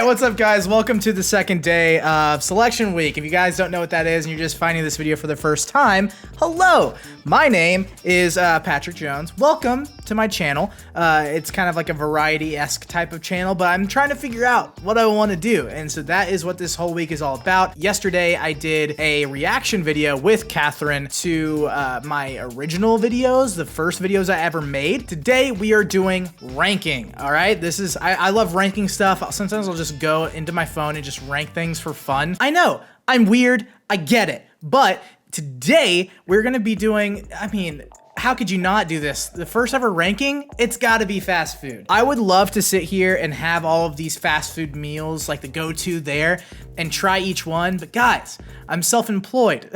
right, what's up, guys? Welcome to the second day of Selection Week. If you guys don't know what that is and you're just finding this video for the first time, hello! My name is Patrick Jones. Welcome to my channel. It's kind of like a variety-esque type of channel, but I'm trying to figure out what I want to do, and so that is what this whole week is all about. Yesterday, I did a reaction video with Catherine to my original videos, the first videos I ever made. Today, we are doing ranking, all right? I love ranking stuff. Sometimes I'll just go into my phone and just rank things for fun. I know, I'm weird, I get it, but today we're gonna be doing, how could you not do this? The first ever ranking, it's gotta be fast food. I would love to sit here and have all of these fast food meals, like the go-to there, and try each one, but guys, I'm self-employed.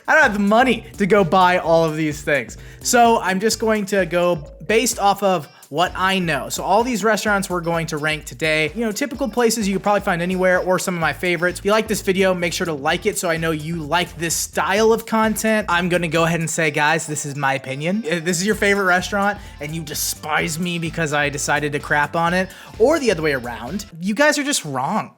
I don't have the money to go buy all of these things. So I'm just going to go based off of what I know. So all these restaurants we're going to rank today, you know, typical places you could probably find anywhere or some of my favorites. If you like this video, make sure to like it so I know you like this style of content. I'm gonna go ahead and say, guys, this is my opinion. If this is your favorite restaurant and you despise me because I decided to crap on it, or the other way around, you guys are just wrong.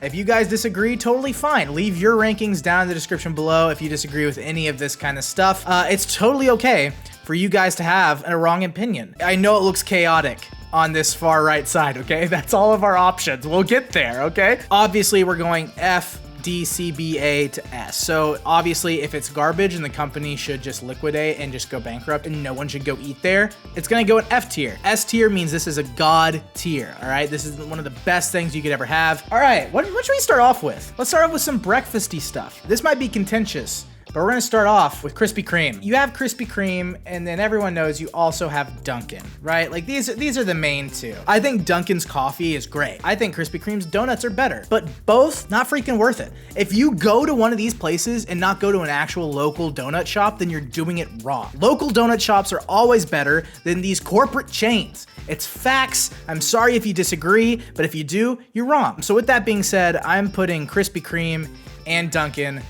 If you guys disagree, totally fine. Leave your rankings down in the description below if you disagree with any of this kind of stuff. It's totally okay for you guys to have a wrong opinion. I know it looks chaotic on this far right side, okay? That's all of our options. We'll get there, okay? Obviously, we're going F, D, C, B, A to S. So obviously, if it's garbage and the company should just liquidate and just go bankrupt and no one should go eat there, it's gonna go in F tier. S tier means this is a God tier, all right? This is one of the best things you could ever have. All right, what should we start off with? Let's start off with some breakfasty stuff. This might be contentious, but we're gonna start off with Krispy Kreme. You have Krispy Kreme, and then everyone knows you also have Dunkin', right? Like these are the main two. I think Dunkin's coffee is great. I think Krispy Kreme's donuts are better, but both not freaking worth it. If you go to one of these places and not go to an actual local donut shop, then you're doing it wrong. Local donut shops are always better than these corporate chains. It's facts. I'm sorry if you disagree, but if you do, you're wrong. So with that being said, I'm putting Krispy Kreme and Dunkin'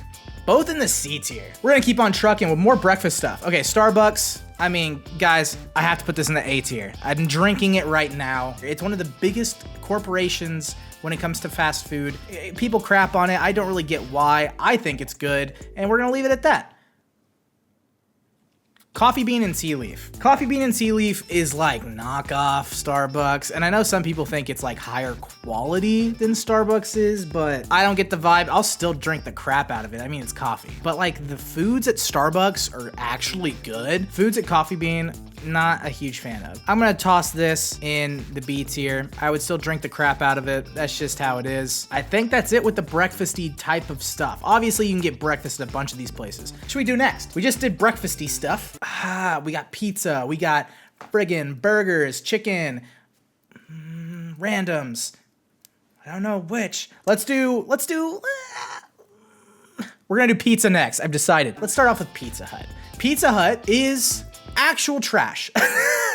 both in the C tier. We're gonna keep on trucking with more breakfast stuff. Okay, Starbucks. I mean, guys, I have to put this in the A tier. I'm drinking it right now. It's one of the biggest corporations when it comes to fast food. People crap on it. I don't really get why. I think it's good, and we're gonna leave it at that. Coffee Bean and Tea Leaf. Coffee Bean and Tea Leaf is like knockoff Starbucks, and I know some people think it's like higher quality than Starbucks is, but I don't get the vibe. I'll still drink the crap out of it. I mean, it's coffee. But like the foods at Starbucks are actually good. Foods at Coffee Bean, not a huge fan of. I'm gonna toss this in the B tier. I would still drink the crap out of it. That's just how it is. I think that's it with the breakfasty type of stuff. Obviously, you can get breakfast at a bunch of these places. What should we do next? We just did breakfasty stuff. We got pizza. We got friggin' burgers, chicken, randoms. I don't know which. Let's do, we're gonna do pizza next. I've decided. Let's start off with Pizza Hut. Pizza Hut is actual trash.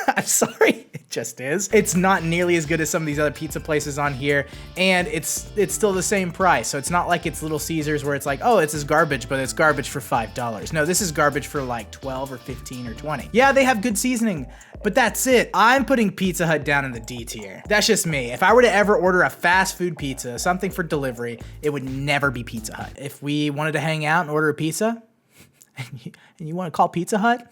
I'm sorry, it just is. It's not nearly as good as some of these other pizza places on here, and it's still the same price. So it's not like it's Little Caesars where it's like, oh, this is garbage, but it's garbage for $5. No, this is garbage for like 12 or 15 or 20. Yeah, they have good seasoning, but that's it. I'm putting Pizza Hut down in the D tier. That's just me. If I were to ever order a fast food pizza, something for delivery, it would never be Pizza Hut. If we wanted to hang out and order a pizza, and you want to call Pizza Hut,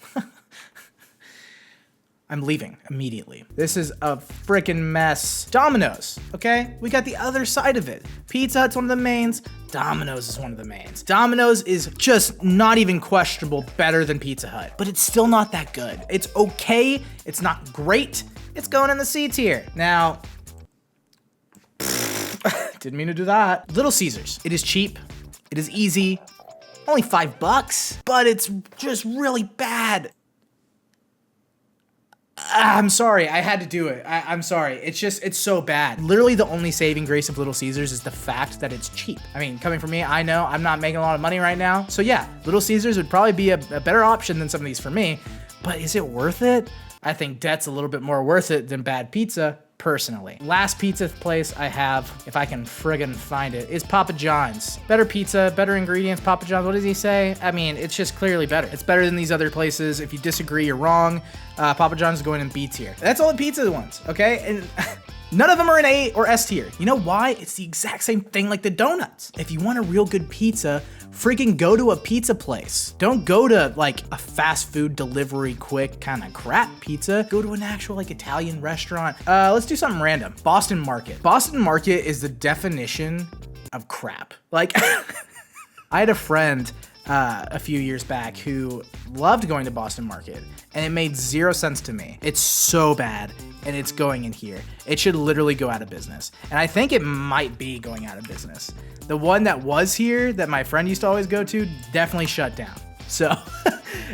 I'm leaving immediately. This is a freaking mess. Domino's, okay? We got the other side of it. Pizza Hut's one of the mains. Domino's is one of the mains. Domino's is just not even questionable better than Pizza Hut, but it's still not that good. It's okay. It's not great. It's going in the C tier. Now, didn't mean to do that. Little Caesars. It is cheap. It is easy. Only $5, but it's just really bad. I'm sorry, I had to do it. I'm sorry. It's so bad. Literally the only saving grace of Little Caesars is the fact that it's cheap. I mean, coming from me, I know I'm not making a lot of money right now. So yeah, Little Caesars would probably be a better option than some of these for me, but is it worth it? I think that's a little bit more worth it than bad pizza. personally. Last pizza place I have, if I can friggin' find it, is Papa John's. Better pizza, better ingredients, Papa John's. What does he say? I mean, it's just clearly better. It's better than these other places. If you disagree, you're wrong. Papa John's is going in B tier. That's all the pizza ones, okay? And none of them are in A or S tier. You know why? It's the exact same thing like the donuts. If you want a real good pizza, freaking go to a pizza place. Don't go to like a fast food delivery quick kind of crap pizza. Go to an actual like Italian restaurant. Let's do something random. Boston Market. Boston Market is the definition of crap. Like I had a friend a few years back who loved going to Boston Market, and it made 0 sense to me. It's so bad, and it's going in here. It should literally go out of business. And I think it might be going out of business. The one that was here that my friend used to always go to definitely shut down. So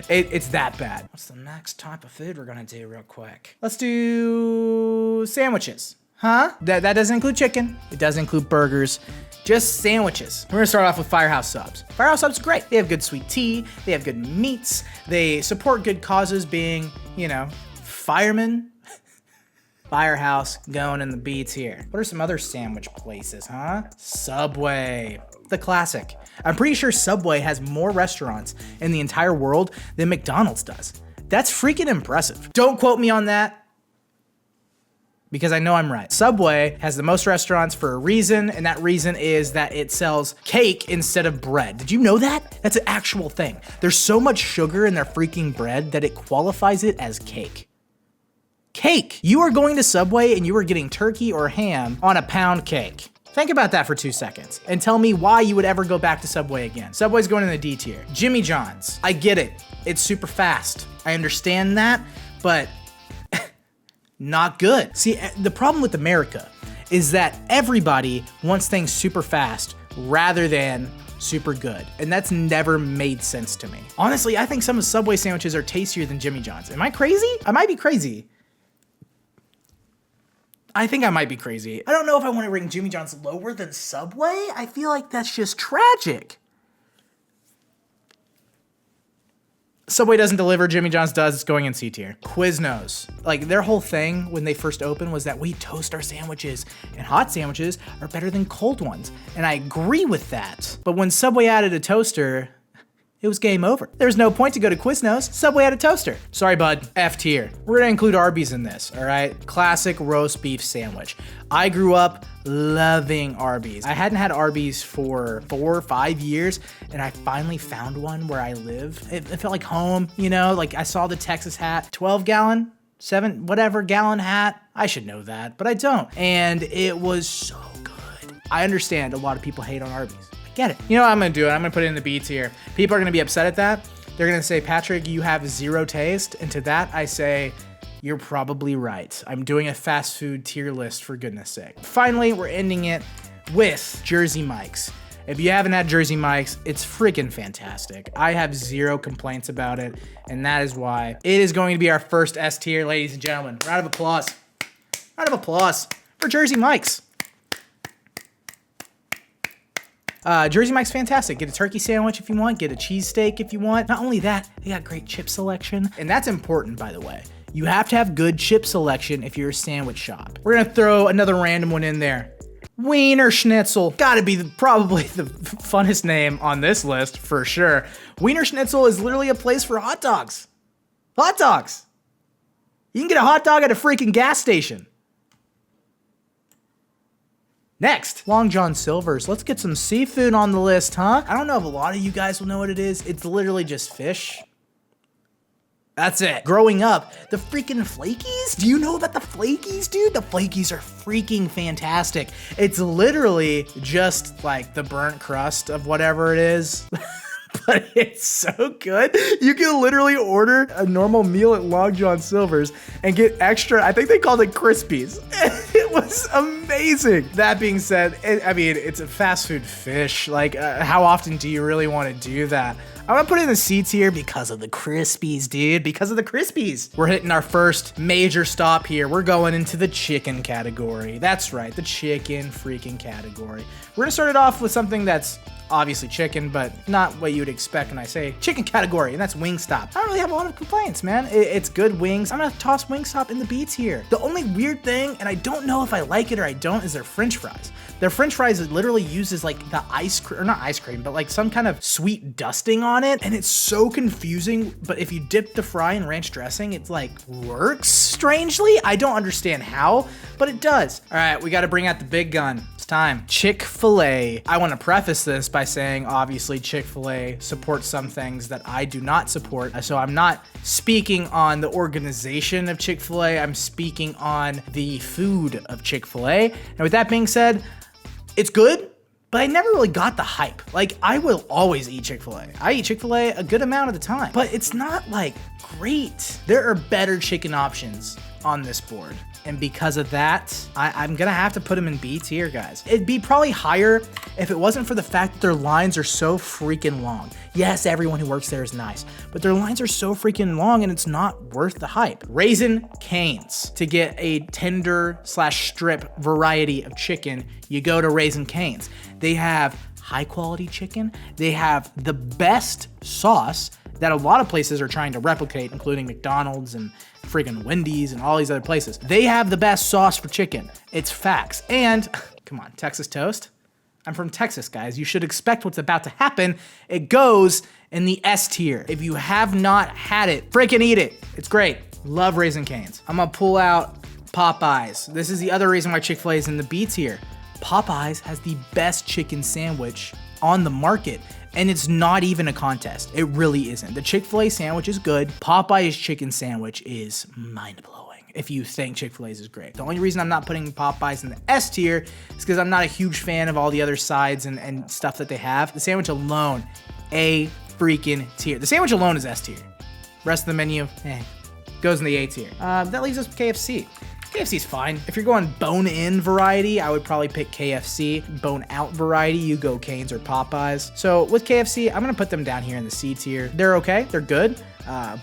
it's that bad. What's the next type of food we're gonna do real quick? Let's do sandwiches. Huh? That doesn't include chicken. It doesn't include burgers. Just sandwiches. We're gonna start off with Firehouse Subs. Firehouse Subs is great. They have good sweet tea. They have good meats. They support good causes, being, you know, firemen. Firehouse going in the B tier. What are some other sandwich places, huh? Subway, the classic. I'm pretty sure Subway has more restaurants in the entire world than McDonald's does. That's freaking impressive. Don't quote me on that, because I know I'm right. Subway has the most restaurants for a reason, and that reason is that it sells cake instead of bread. Did you know that? That's an actual thing. There's so much sugar in their freaking bread that it qualifies it as cake. Cake. You are going to Subway and you are getting turkey or ham on a pound cake. Think about that for 2 seconds and tell me why you would ever go back to Subway again. Subway's going in the D tier. Jimmy John's. I get it. It's super fast. I understand that, but not good. See, the problem with America is that everybody wants things super fast rather than super good. And that's never made sense to me. Honestly, I think some of Subway sandwiches are tastier than Jimmy John's. Am I crazy? I might be crazy. I think I might be crazy. I don't know if I want to rank Jimmy John's lower than Subway. I feel like that's just tragic. Subway doesn't deliver, Jimmy John's does, it's going in C tier. Quiznos. Like, their whole thing when they first opened was that we toast our sandwiches, and hot sandwiches are better than cold ones. And I agree with that. But when Subway added a toaster, it was game over. There's no point to go to Quiznos. Subway had a toaster. Sorry, bud. F tier. We're gonna include Arby's in this, all right? Classic roast beef sandwich. I grew up loving Arby's. I hadn't had Arby's for 4 or 5 years, and I finally found one where I live. It felt like home, you know? Like, I saw the Texas hat, 12-gallon, 7 whatever gallon hat. I should know that, but I don't. And it was so good. I understand a lot of people hate on Arby's. Get it. You know what I'm gonna do? I'm gonna put it in the B tier. People are gonna be upset at that. They're gonna say, Patrick, you have zero taste. And to that, I say, you're probably right. I'm doing a fast food tier list, for goodness sake. Finally, we're ending it with Jersey Mike's. If you haven't had Jersey Mike's, it's freaking fantastic. I have zero complaints about it, and that is why it is going to be our first S tier, ladies and gentlemen. Round of applause. Round of applause for Jersey Mike's. Jersey Mike's fantastic. Get a turkey sandwich if you want, get a cheesesteak if you want. Not only that, they got great chip selection. And that's important, by the way. You have to have good chip selection if you're a sandwich shop. We're gonna throw another random one in there. Wiener Schnitzel. Gotta be probably the funnest name on this list, for sure. Wiener Schnitzel is literally a place for hot dogs. Hot dogs. You can get a hot dog at a freaking gas station. Next, Long John Silver's. Let's get some seafood on the list, huh? I don't know if a lot of you guys will know what it is. It's literally just fish. That's it. Growing up, the freaking flakies? Do you know about the flakies, dude? The flakies are freaking fantastic. It's literally just like the burnt crust of whatever it is. But it's so good. You can literally order a normal meal at Long John Silver's and get extra, I think they called it Crispies. It was amazing. That being said, I mean, it's a fast food fish. Like, how often do you really want to do that? I'm gonna put it in the C tier because of the Crispies, dude. Because of the Crispies. We're hitting our first major stop here. We're going into the chicken category. That's right, the chicken freaking category. We're gonna start it off with something that's obviously chicken, but not what you would expect when I say chicken category, and that's Wingstop. I don't really have a lot of complaints, man. It's good wings. I'm gonna toss Wingstop in the B tier. The only weird thing, and I don't know if I like it or I don't, is their French fries. Their French fries literally uses like the ice cream, or not ice cream, but like some kind of sweet dusting on it, and it's so confusing. But if you dip the fry in ranch dressing, it's like works strangely. I don't understand how, but it does. All right, we got to bring out the big gun. It's time. Chick-fil-A. I want to preface this by saying, obviously, Chick-fil-A supports some things that I do not support. So I'm not speaking on the organization of Chick-fil-A. I'm speaking on the food of Chick-fil-A. And with that being said, it's good, but I never really got the hype. Like, I will always eat Chick-fil-A. I eat Chick-fil-A a good amount of the time, but it's not like great. There are better chicken options on this board. And because of that, I'm gonna have to put them in B tier, guys. It'd be probably higher if it wasn't for the fact that their lines are so freaking long. Yes, everyone who works there is nice, but their lines are so freaking long and it's not worth the hype. Raising Cane's. To get a tender slash strip variety of chicken, you go to Raising Cane's. They have high quality chicken. They have the best sauce that a lot of places are trying to replicate, including McDonald's and friggin' Wendys and all these other places. They have the best sauce for chicken. It's facts. And come on, Texas toast. I'm from Texas, guys. You should expect what's about to happen. It goes in the S tier. If you have not had it, freaking eat it. It's great. Love Raising Cane's. I'm gonna pull out Popeyes. This is the other reason why Chick-fil-A is in the B tier. Popeyes has the best chicken sandwich on the market. And it's not even a contest. It really isn't. The Chick-fil-A sandwich is good. Popeye's chicken sandwich is mind-blowing if you think Chick-fil-A's is great. The only reason I'm not putting Popeyes in the S tier is because I'm not a huge fan of all the other sides and stuff that they have. The sandwich alone, A freaking tier. The sandwich alone is S tier. Rest of the menu, goes in the A tier. That leaves us with KFC. KFC's fine. If you're going bone-in variety, I would probably pick KFC. Bone-out variety, you go Cane's or Popeyes. So with KFC, I'm gonna put them down here in the C tier. They're okay, they're good,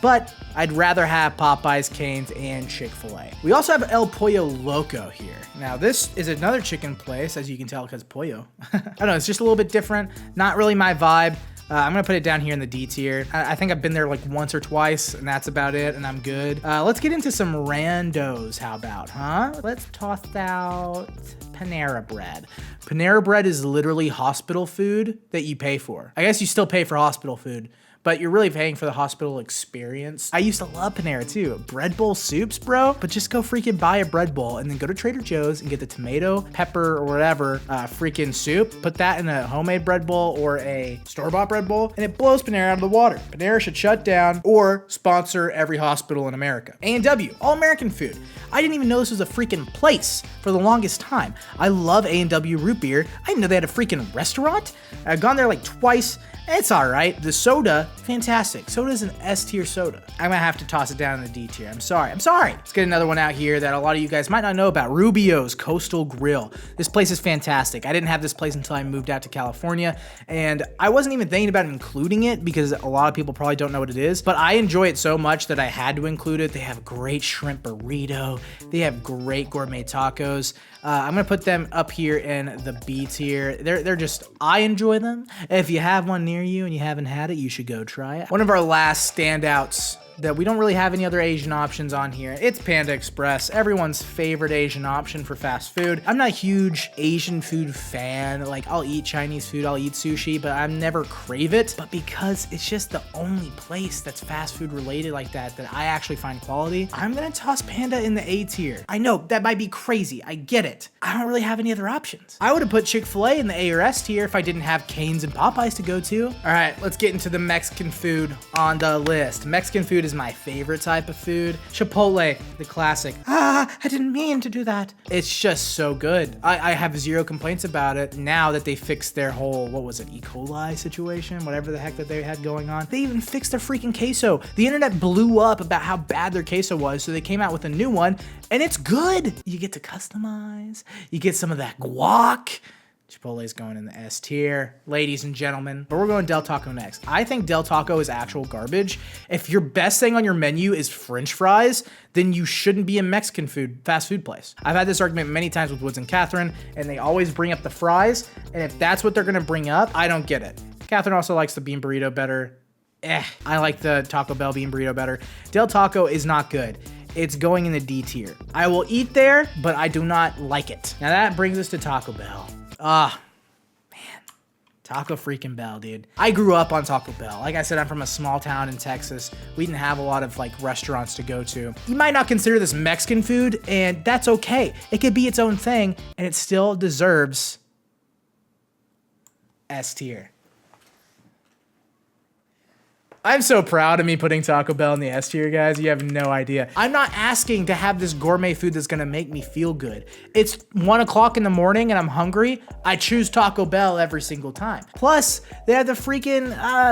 but I'd rather have Popeyes, Cane's, and Chick-fil-A. We also have El Pollo Loco here. Now this is another chicken place, as you can tell, because pollo. I don't know, it's just a little bit different. Not really my vibe. I'm gonna put it down here in the D tier. I think I've been there like once or twice, and that's about it, and I'm good. Let's get into some randos, how about, huh? Let's toss out Panera Bread. Panera Bread is literally hospital food that you pay for. I guess you still pay for hospital food, but you're really paying for the hospital experience. I used to love Panera too. Bread bowl soups, bro. But just go freaking buy a bread bowl and then go to Trader Joe's and get the tomato, pepper, or whatever freaking soup. Put that in a homemade bread bowl or a store-bought bread bowl, and it blows Panera out of the water. Panera should shut down or sponsor every hospital in America. A&W, all American food. I didn't even know this was a freaking place for the longest time. I love A&W root beer. I didn't know they had a freaking restaurant. I've gone there like twice. It's all right. The soda, fantastic. Soda's an S tier soda. I'm gonna have to toss it down in the D tier. I'm sorry. Let's get another one out here that a lot of you guys might not know about. Rubio's Coastal Grill. This place is fantastic. I didn't have this place until I moved out to California, and I wasn't even thinking about including it because a lot of people probably don't know what it is, but I enjoy it so much that I had to include it. They have great shrimp burrito. They have great gourmet tacos. I'm gonna put them up here in the B tier. They're just, I enjoy them. If you have one near you and you haven't had it, you should go try it. One of our last standouts that we don't really have any other Asian options on here. It's Panda Express, everyone's favorite Asian option for fast food. I'm not a huge Asian food fan. Like, I'll eat Chinese food, I'll eat sushi, but I never crave it. But because it's just the only place that's fast food related like that I actually find quality, I'm gonna toss Panda in the A tier. I know that might be crazy, I get it. I don't really have any other options. I would have put Chick-fil-A in the A or S tier if I didn't have Cane's and Popeyes to go to. All right, let's get into the Mexican food on the list. Mexican food is my favorite type of food. Chipotle, the classic. I didn't mean to do that. It's just so good. I have zero complaints about it now that they fixed their whole, what was it, E. coli situation, whatever the heck that they had going on. They even fixed their freaking queso. The internet blew up about how bad their queso was, so they came out with a new one, and it's good. You get to customize. You get some of that guac. Chipotle's going in the S tier, ladies and gentlemen. But we're going Del Taco next. I think Del Taco is actual garbage. If your best thing on your menu is French fries, then you shouldn't be a Mexican fast food place. I've had this argument many times with Woods and Catherine, and they always bring up the fries. And if that's what they're gonna bring up, I don't get it. Catherine also likes the bean burrito better. I like the Taco Bell bean burrito better. Del Taco is not good. It's going in the D tier. I will eat there, but I do not like it. Now that brings us to Taco Bell. Man. Taco freaking Bell, dude. I grew up on Taco Bell. Like I said, I'm from a small town in Texas. We didn't have a lot of like restaurants to go to. You might not consider this Mexican food, and that's okay. It could be its own thing, and it still deserves S tier. I'm so proud of me putting Taco Bell in the S tier, guys. You have no idea. I'm not asking to have this gourmet food that's gonna make me feel good. It's 1 o'clock in the morning and I'm hungry. I choose Taco Bell every single time. Plus, they have the freaking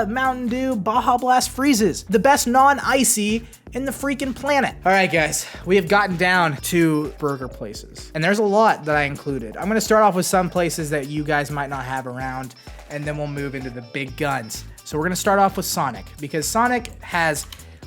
Mountain Dew Baja Blast freezes. The best non-icy in the freaking planet. All right, guys, we have gotten down to burger places. And there's a lot that I included. I'm gonna start off with some places that you guys might not have around, and then we'll move into the big guns. So we're gonna start off with Sonic, because Sonic has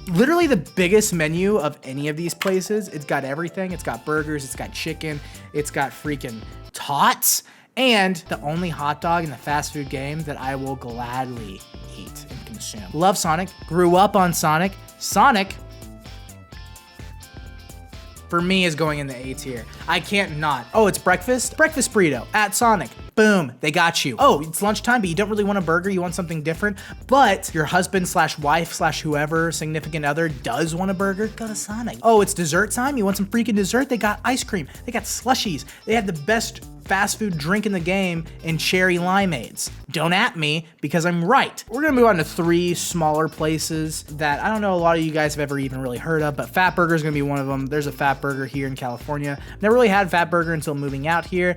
literally the biggest menu of any of these places. It's got everything. It's got burgers, it's got chicken, it's got freaking tots, and the only hot dog in the fast food game that I will gladly eat and consume. Love Sonic, grew up on Sonic. Sonic, for me, is going in the A tier. I can't not. Oh, it's breakfast? Breakfast burrito at Sonic. Boom, they got you. Oh, it's lunchtime, but you don't really want a burger, you want something different, but your husband slash wife slash whoever, significant other, does want a burger, go to Sonic. Oh, it's dessert time, you want some freaking dessert? They got ice cream, they got slushies, they have the best fast food drink in the game in cherry limeades. Don't at me, because I'm right. We're gonna move on to 3 smaller places that I don't know a lot of you guys have ever even really heard of, but Fat Burger is gonna be one of them. There's a Fat Burger here in California. Never really had Fat Burger until moving out here.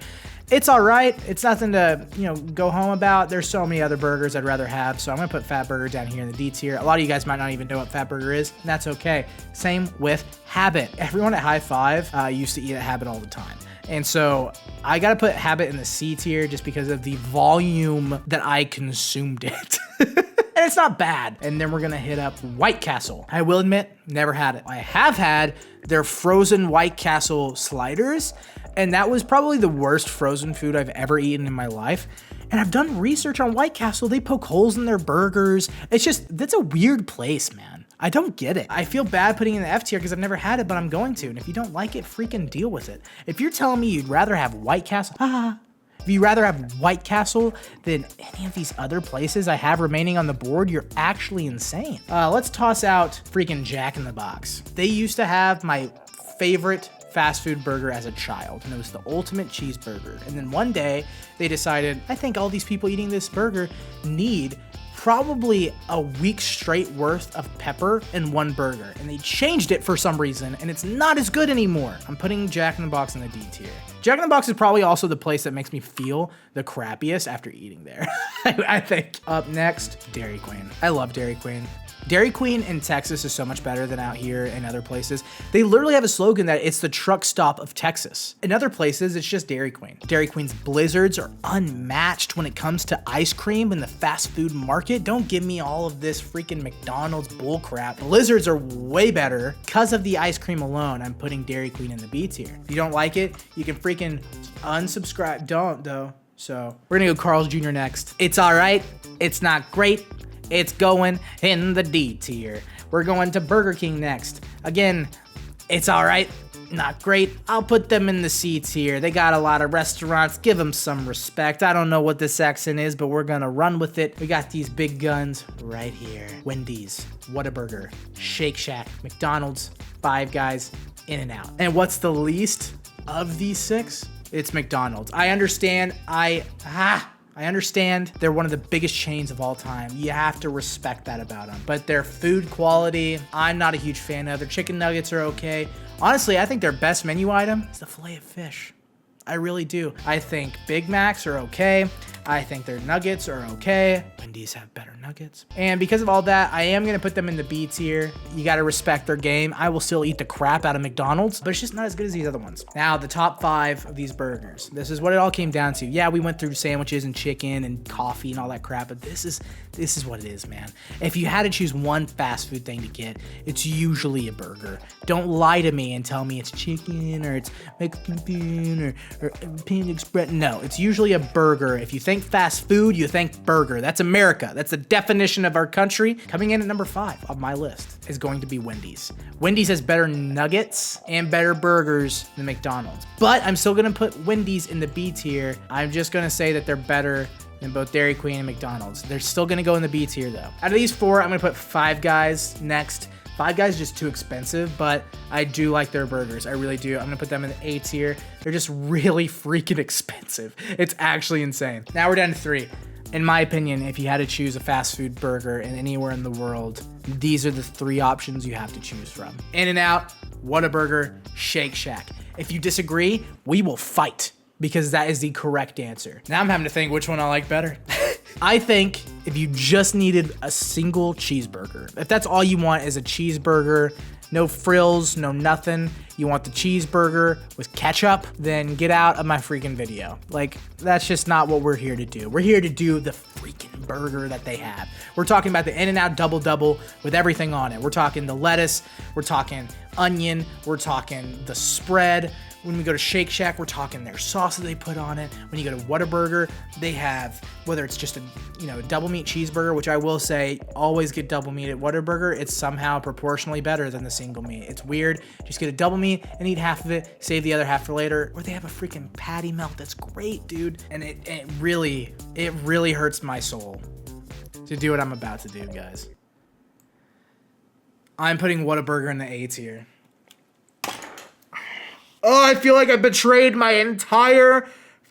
It's all right. It's nothing to, go home about. There's so many other burgers I'd rather have, so I'm gonna put Fat Burger down here in the D tier. A lot of you guys might not even know what Fat Burger is, and that's okay. Same with Habit. Everyone at High Five used to eat at Habit all the time. And so I gotta put Habit in the C tier just because of the volume that I consumed it. And it's not bad. And then we're gonna hit up White Castle. I will admit, never had it. I have had their frozen White Castle sliders, and that was probably the worst frozen food I've ever eaten in my life. And I've done research on White Castle. They poke holes in their burgers. That's a weird place, man. I don't get it. I feel bad putting it in the F tier because I've never had it, but I'm going to. And if you don't like it, freaking deal with it. If you're telling me you'd rather have White Castle, if you'd rather have White Castle than any of these other places I have remaining on the board, you're actually insane. Let's toss out freaking Jack in the Box. They used to have my favorite fast food burger as a child, and it was the ultimate cheeseburger. And then one day they decided, I think all these people eating this burger need probably a week straight worth of pepper in one burger, and they changed it for some reason, and it's not as good anymore. I'm putting Jack in the Box in the D tier. Jack in the Box is probably also the place that makes me feel the crappiest after eating there. I think. Up next, Dairy Queen. I love Dairy Queen. Dairy Queen in Texas is so much better than out here in other places. They literally have a slogan that it's the truck stop of Texas. In other places, it's just Dairy Queen. Dairy Queen's blizzards are unmatched when it comes to ice cream in the fast food market. Don't give me all of this freaking McDonald's bullcrap. Blizzards are way better. Because of the ice cream alone, I'm putting Dairy Queen in the B tier. If you don't like it, you can freaking unsubscribe. Don't though. So we're gonna go Carl's Jr. next. It's all right. It's not great. It's going in the D tier. We're going to Burger King next. Again, it's all right, not great. I'll put them in the C tier. They got a lot of restaurants. Give them some respect. I don't know what this accent is, but we're gonna run with it. We got these big guns right here. Wendy's, Whataburger, Shake Shack, McDonald's, Five Guys, In-N-Out. And what's the least of these 6? It's McDonald's. I understand. I understand they're one of the biggest chains of all time. You have to respect that about them. But their food quality, I'm not a huge fan of. Their chicken nuggets are okay. Honestly, I think their best menu item is the filet of fish. I really do. I think Big Macs are okay. I think their nuggets are okay. Wendy's have better nuggets. And because of all that, I am gonna put them in the B tier. You gotta respect their game. I will still eat the crap out of McDonald's, but it's just not as good as these other ones. Now, the top 5 of these burgers. This is what it all came down to. Yeah, we went through sandwiches and chicken and coffee and all that crap, but this is what it is, man. If you had to choose one fast food thing to get, it's usually a burger. Don't lie to me and tell me it's chicken or it's Mexican food or Panda Express. No, it's usually a burger. If you think fast food, you think burger. That's America. That's the definition of our country. Coming in at number 5 on my list is going to be Wendy's. Wendy's has better nuggets and better burgers than McDonald's. But I'm still gonna put Wendy's in the B tier. I'm just gonna say that they're better than both Dairy Queen and McDonald's. They're still gonna go in the B tier though. Out of these 4, I'm gonna put Five Guys next. Five Guys is just too expensive, but I do like their burgers. I really do. I'm gonna put them in the A tier. They're just really freaking expensive. It's actually insane. Now we're down to 3. In my opinion, if you had to choose a fast food burger in anywhere in the world, these are the 3 options you have to choose from. In-N-Out, Whataburger, Shake Shack. If you disagree, we will fight because that is the correct answer. Now I'm having to think which one I like better. I think if you just needed a single cheeseburger, if that's all you want is a cheeseburger, no frills, no nothing, you want the cheeseburger with ketchup, then get out of my freaking video. Like, that's just not what we're here to do. We're here to do the freaking burger that they have. We're talking about the In-N-Out Double Double with everything on it. We're talking the lettuce, we're talking onion, we're talking the spread. When we go to Shake Shack, we're talking their sauce that they put on it. When you go to Whataburger, they have, whether it's just a double meat cheeseburger, which I will say, always get double meat at Whataburger. It's somehow proportionally better than the single meat. It's weird. Just get a double meat and eat half of it, save the other half for later. Or they have a freaking patty melt that's great, dude. And it really hurts my soul to do what I'm about to do, guys. I'm putting Whataburger in the A tier. Oh, I feel like I betrayed my entire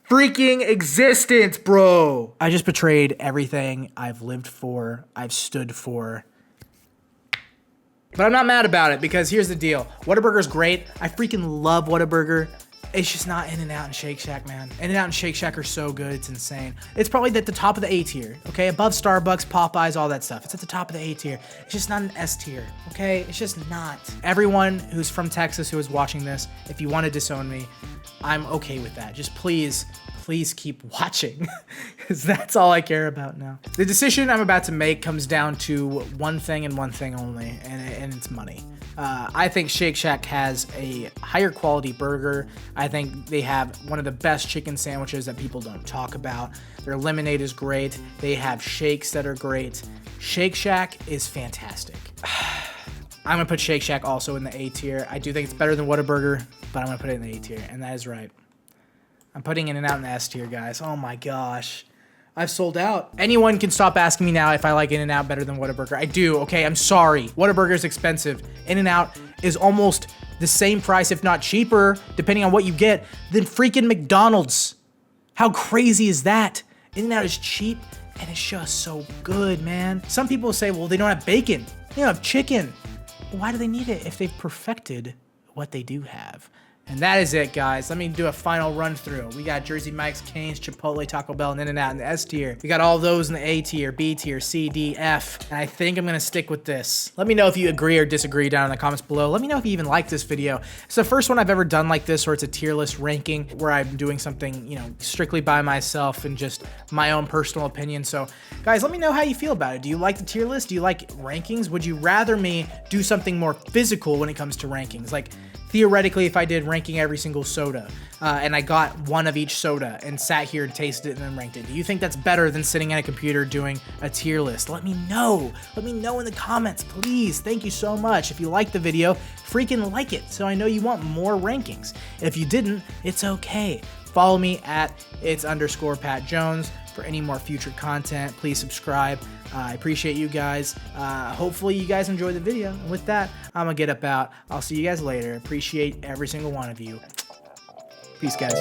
freaking existence, bro. I just betrayed everything I've lived for, I've stood for. But I'm not mad about it because here's the deal. Whataburger's great. I freaking love Whataburger. It's just not In-N-Out and Shake Shack, man. In-N-Out and Shake Shack are so good, it's insane. It's probably at the top of the A tier, okay? Above Starbucks, Popeyes, all that stuff. It's at the top of the A tier. It's just not an S tier, okay? It's just not. Everyone who's from Texas who is watching this, if you want to disown me, I'm okay with that. Just please keep watching because that's all I care about now. The decision I'm about to make comes down to one thing and one thing only, and it's money. I think Shake Shack has a higher quality burger. I think they have one of the best chicken sandwiches that people don't talk about. Their lemonade is great. They have shakes that are great. Shake Shack is fantastic. I'm gonna put Shake Shack also in the A tier. I do think it's better than Whataburger, but I'm gonna put it in the A tier, and that is right. I'm putting In-N-Out in the S tier, guys. Oh my gosh. I've sold out. Anyone can stop asking me now if I like In-N-Out better than Whataburger. I do, okay? I'm sorry. Whataburger is expensive. In-N-Out is almost the same price, if not cheaper, depending on what you get, than freaking McDonald's. How crazy is that? In-N-Out is cheap, and it's just so good, man. Some people say, well, they don't have bacon. They don't have chicken. Well, why do they need it if they've perfected what they do have? And that is it, guys. Let me do a final run through. We got Jersey Mike's, Cane's, Chipotle, Taco Bell, and In-N-Out in the S tier. We got all those in the A tier, B tier, C, D, F. And I think I'm gonna stick with this. Let me know if you agree or disagree down in the comments below. Let me know if you even like this video. It's the first one I've ever done like this where it's a tier list ranking where I'm doing something, strictly by myself and just my own personal opinion. So guys, let me know how you feel about it. Do you like the tier list? Do you like rankings? Would you rather me do something more physical when it comes to rankings? Like, theoretically, if I did ranking every single soda and I got one of each soda and sat here and tasted it and then ranked it, do you think that's better than sitting at a computer doing a tier list? Let me know. Let me know in the comments, please. Thank you so much. If you liked the video, freaking like it so I know you want more rankings. If you didn't, it's okay. Follow me at its_Pat Jones for any more future content. Please subscribe. I appreciate you guys. Hopefully you guys enjoyed the video. And with that, I'm gonna get up out. I'll see you guys later. Appreciate every single one of you. Peace, guys.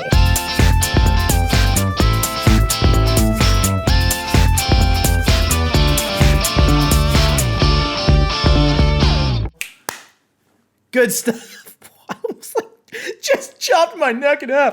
Good stuff. I was like, just chopped my neck in half.